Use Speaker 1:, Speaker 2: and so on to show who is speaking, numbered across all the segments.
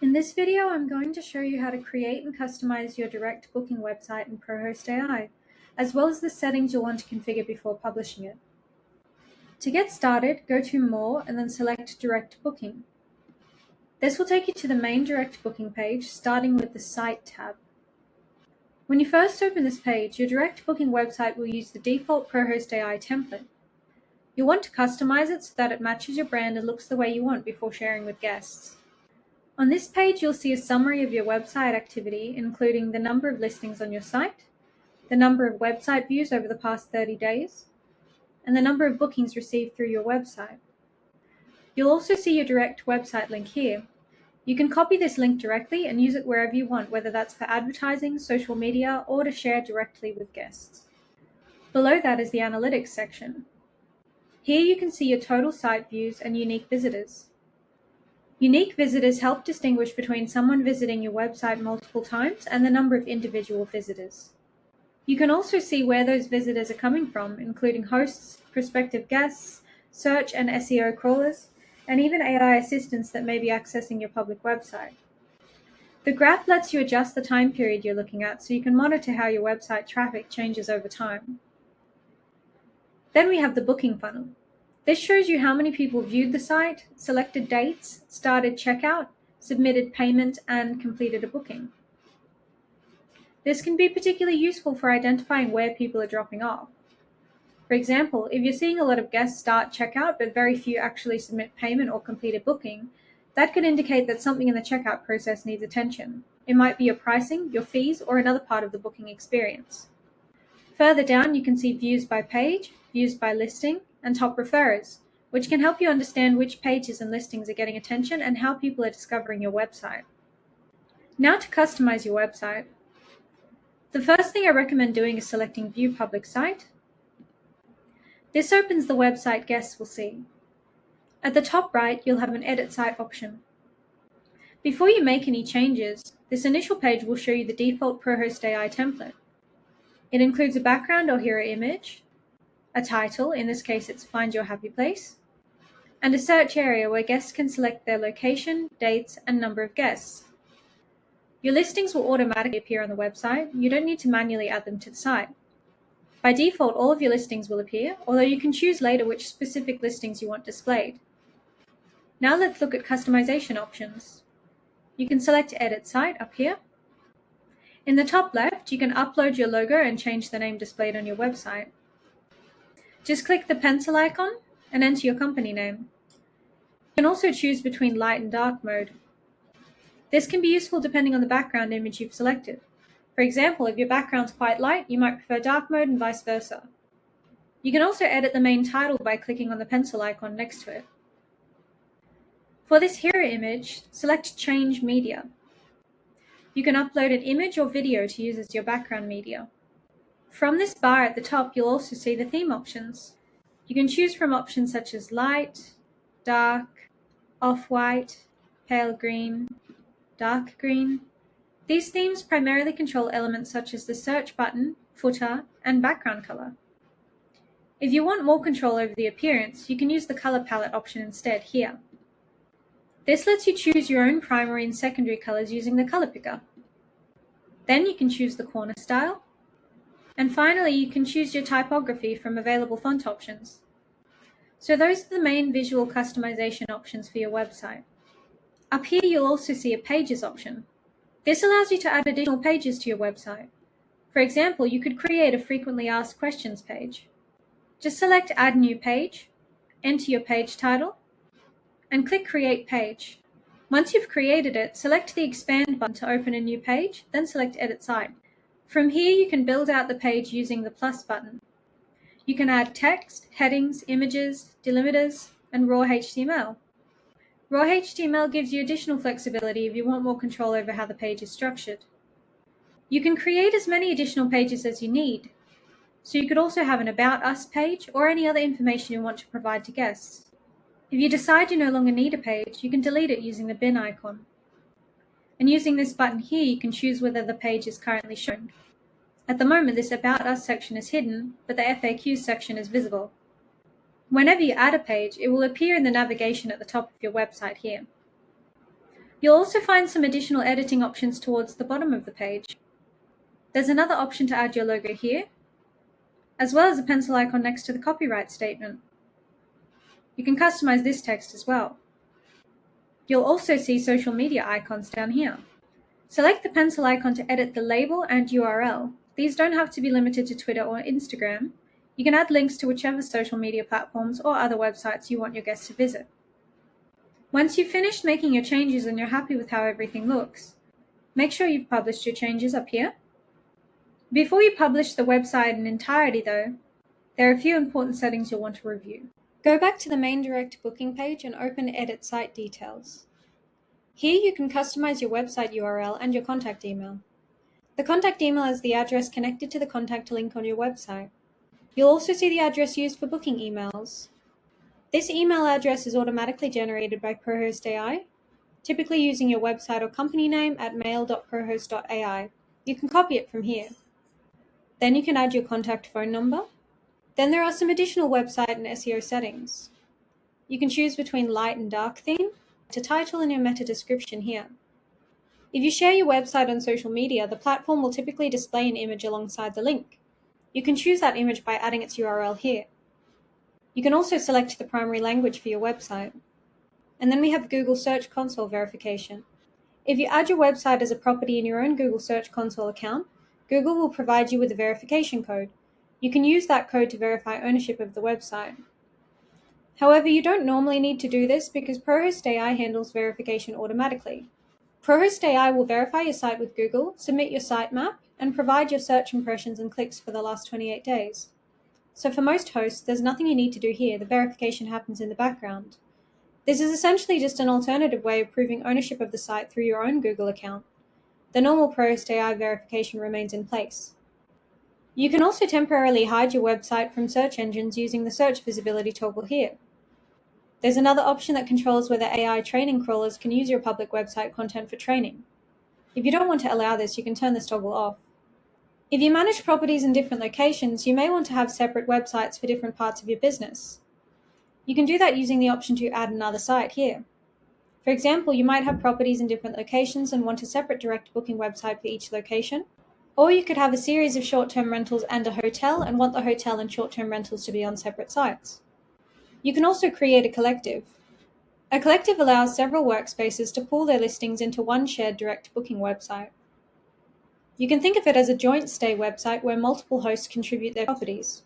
Speaker 1: In this video, I'm going to show you how to create and customize your direct booking website in ProhostAI, as well as the settings you'll want to configure before publishing it. To get started, go to More and then select Direct Booking. This will take you to the main direct booking page, starting with the Site tab. When you first open this page, your direct booking website will use the default ProhostAI template. You'll want to customize it so that it matches your brand and looks the way you want before sharing with guests. On this page, you'll see a summary of your website activity, including the number of listings on your site, the number of website views over the past 30 days, and the number of bookings received through your website. You'll also see your direct website link here. You can copy this link directly and use it wherever you want, whether that's for advertising, social media, or to share directly with guests. Below that is the Analytics section. Here you can see your total site views and unique visitors. Unique visitors help distinguish between someone visiting your website multiple times and the number of individual visitors. You can also see where those visitors are coming from, including hosts, prospective guests, search and SEO crawlers, and even AI assistants that may be accessing your public website. The graph lets you adjust the time period you're looking at so you can monitor how your website traffic changes over time. Then we have the booking funnel. This shows you how many people viewed the site, selected dates, started checkout, submitted payment, and completed a booking. This can be particularly useful for identifying where people are dropping off. For example, if you're seeing a lot of guests start checkout but very few actually submit payment or complete a booking, that could indicate that something in the checkout process needs attention. It might be your pricing, your fees, or another part of the booking experience. Further down, you can see views by page, views by listing, and top referrers, which can help you understand which pages and listings are getting attention and how people are discovering your website. Now to customize your website. The first thing I recommend doing is selecting View Public Site. This opens the website guests will see. At the top right, you'll have an Edit Site option. Before you make any changes, this initial page will show you the default ProhostAI template. It includes a background or hero image, a title, in this case it's Find Your Happy Place, and a search area where guests can select their location, dates, and number of guests. Your listings will automatically appear on the website. You don't need to manually add them to the site. By default, all of your listings will appear, although you can choose later which specific listings you want displayed. Now let's look at customization options. You can select Edit Site up here. In the top left, you can upload your logo and change the name displayed on your website. Just click the pencil icon and enter your company name. You can also choose between light and dark mode. This can be useful depending on the background image you've selected. For example, if your background's quite light, you might prefer dark mode and vice versa. You can also edit the main title by clicking on the pencil icon next to it. For this hero image, select Change Media. You can upload an image or video to use as your background media. From this bar at the top, you'll also see the theme options. You can choose from options such as light, dark, off-white, pale green, dark green. These themes primarily control elements such as the search button, footer, and background color. If you want more control over the appearance, you can use the color palette option instead here. This lets you choose your own primary and secondary colors using the color picker. Then you can choose the corner style. And finally, you can choose your typography from available font options. So those are the main visual customization options for your website. Up here, you'll also see a Pages option. This allows you to add additional pages to your website. For example, you could create a frequently asked questions page. Just select Add New Page, enter your page title, and click Create Page. Once you've created it, select the Expand button to open a new page, then select Edit Site. From here, you can build out the page using the plus button. You can add text, headings, images, delimiters, and raw HTML. Raw HTML gives you additional flexibility if you want more control over how the page is structured. You can create as many additional pages as you need. So you could also have an About Us page or any other information you want to provide to guests. If you decide you no longer need a page, you can delete it using the bin icon. And using this button here, you can choose whether the page is currently shown. At the moment, this About Us section is hidden, but the FAQs section is visible. Whenever you add a page, it will appear in the navigation at the top of your website here. You'll also find some additional editing options towards the bottom of the page. There's another option to add your logo here, as well as a pencil icon next to the copyright statement. You can customize this text as well. You'll also see social media icons down here. Select the pencil icon to edit the label and URL. These don't have to be limited to Twitter or Instagram. You can add links to whichever social media platforms or other websites you want your guests to visit. Once you've finished making your changes and you're happy with how everything looks, make sure you've published your changes up here. Before you publish the website in entirety though, there are a few important settings you'll want to review. Go back to the main direct booking page and open Edit Site Details. Here you can customize your website URL and your contact email. The contact email is the address connected to the contact link on your website. You'll also see the address used for booking emails. This email address is automatically generated by ProhostAI, typically using your website or company name at mail.prohost.ai. You can copy it from here. Then you can add your contact phone number. Then there are some additional website and SEO settings. You can choose between light and dark theme, a title and your meta description here. If you share your website on social media, the platform will typically display an image alongside the link. You can choose that image by adding its URL here. You can also select the primary language for your website. And then we have Google Search Console verification. If you add your website as a property in your own Google Search Console account, Google will provide you with a verification code. You can use that code to verify ownership of the website. However, you don't normally need to do this because ProhostAI handles verification automatically. ProhostAI will verify your site with Google, submit your sitemap, and provide your search impressions and clicks for the last 28 days. So for most hosts, there's nothing you need to do here. The verification happens in the background. This is essentially just an alternative way of proving ownership of the site through your own Google account. The normal ProhostAI verification remains in place. You can also temporarily hide your website from search engines using the search visibility toggle here. There's another option that controls whether AI training crawlers can use your public website content for training. If you don't want to allow this, you can turn this toggle off. If you manage properties in different locations, you may want to have separate websites for different parts of your business. You can do that using the option to add another site here. For example, you might have properties in different locations and want a separate direct booking website for each location. Or you could have a series of short-term rentals and a hotel and want the hotel and short-term rentals to be on separate sites. You can also create a collective. A collective allows several workspaces to pool their listings into one shared direct booking website. You can think of it as a joint stay website where multiple hosts contribute their properties.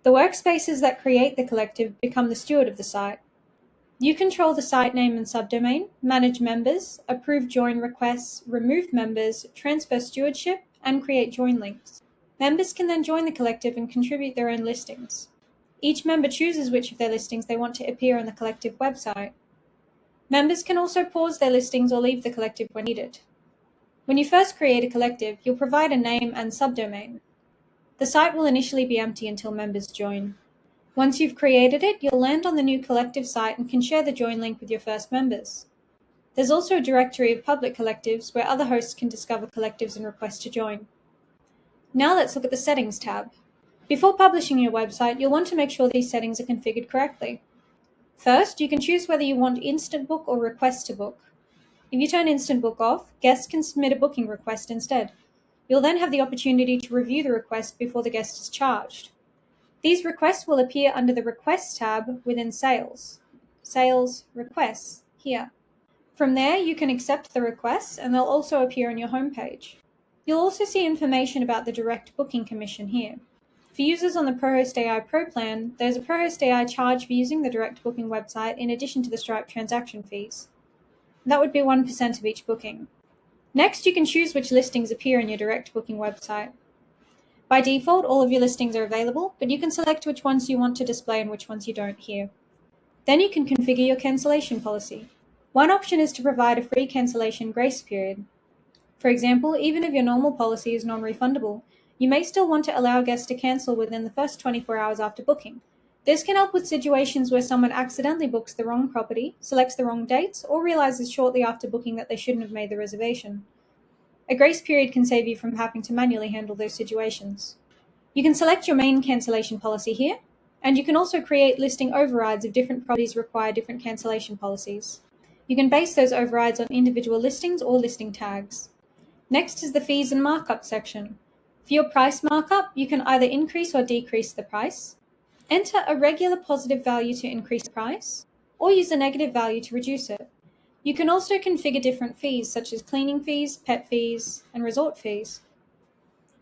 Speaker 1: The workspaces that create the collective become the steward of the site. You control the site name and subdomain, manage members, approve join requests, remove members, transfer stewardship, and create join links. Members can then join the collective and contribute their own listings. Each member chooses which of their listings they want to appear on the collective website. Members can also pause their listings or leave the collective when needed. When you first create a collective, you'll provide a name and subdomain. The site will initially be empty until members join. Once you've created it, you'll land on the new collective site and can share the join link with your first members. There's also a directory of public collectives where other hosts can discover collectives and request to join. Now let's look at the Settings tab. Before publishing your website, you'll want to make sure these settings are configured correctly. First, you can choose whether you want Instant Book or Request to Book. If you turn Instant Book off, guests can submit a booking request instead. You'll then have the opportunity to review the request before the guest is charged. These requests will appear under the Requests tab within Sales. Sales Requests here. From there, you can accept the requests and they'll also appear on your homepage. You'll also see information about the direct booking commission here. For users on the ProhostAI Pro plan, there's a ProhostAI charge for using the direct booking website in addition to the Stripe transaction fees. That would be 1% of each booking. Next, you can choose which listings appear in your direct booking website. By default, all of your listings are available, but you can select which ones you want to display and which ones you don't here. Then you can configure your cancellation policy. One option is to provide a free cancellation grace period. For example, even if your normal policy is non-refundable, you may still want to allow guests to cancel within the first 24 hours after booking. This can help with situations where someone accidentally books the wrong property, selects the wrong dates, or realizes shortly after booking that they shouldn't have made the reservation. A grace period can save you from having to manually handle those situations. You can select your main cancellation policy here, and you can also create listing overrides if different properties require different cancellation policies. You can base those overrides on individual listings or listing tags. Next is the fees and markup section. For your price markup, you can either increase or decrease the price, enter a regular positive value to increase the price, or use a negative value to reduce it. You can also configure different fees such as cleaning fees, pet fees, and resort fees.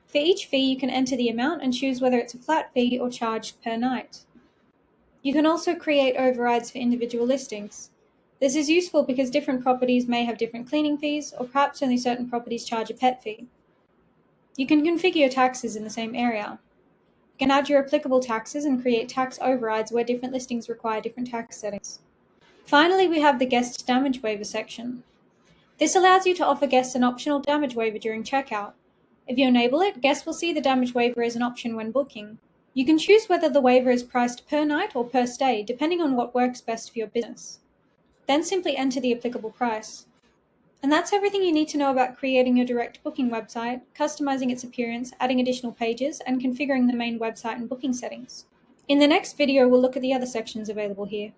Speaker 1: For each fee, you can enter the amount and choose whether it's a flat fee or charged per night. You can also create overrides for individual listings. This is useful because different properties may have different cleaning fees, or perhaps only certain properties charge a pet fee. You can configure your taxes in the same area. You can add your applicable taxes and create tax overrides where different listings require different tax settings. Finally, we have the guest damage waiver section. This allows you to offer guests an optional damage waiver during checkout. If you enable it, guests will see the damage waiver as an option when booking. You can choose whether the waiver is priced per night or per stay, depending on what works best for your business. Then simply enter the applicable price. And that's everything you need to know about creating your direct booking website, customizing its appearance, adding additional pages, and configuring the main website and booking settings. In the next video, we'll look at the other sections available here.